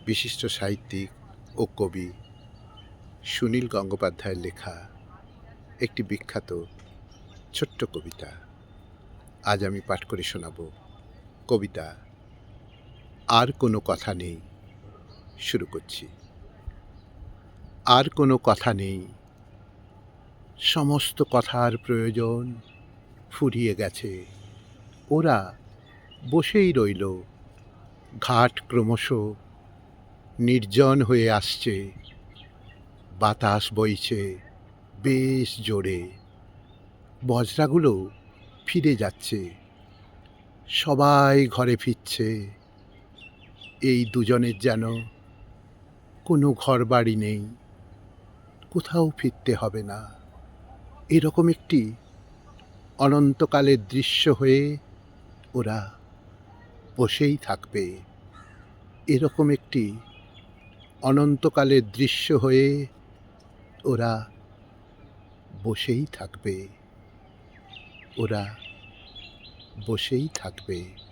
বিশিষ্ট সাহিত্যিক ও কবি সুনীল গঙ্গোপাধ্যায়ের লেখা একটি বিখ্যাত ছোট্ট কবিতা আজ আমি পাঠ করে শোনাব। কবিতা আর কোনো কথা নেই। শুরু করছি। আর কোনো কথা নেই, সমস্ত কথার প্রয়োজন ফুরিয়ে গেছে। ওরা বসেই রইল, ঘাট ক্রমশ নির্জন হয়ে আসছে, বাতাস বইছে বেশ জোরে, বজরাগুলো ফিরে যাচ্ছে, সবাই ঘরে ফিরছে। এই দুজনের যেন কোনো ঘরবাড়ি নেই, কোথাও ফিরতে হবে না। এরকম একটি অনন্তকালের দৃশ্য হয়ে ওরা বসেই থাকবে। এরকম একটি অনন্তকালের দৃশ্য হয়ে ওরা বসেই থাকবে। ওরা বসেই থাকবে।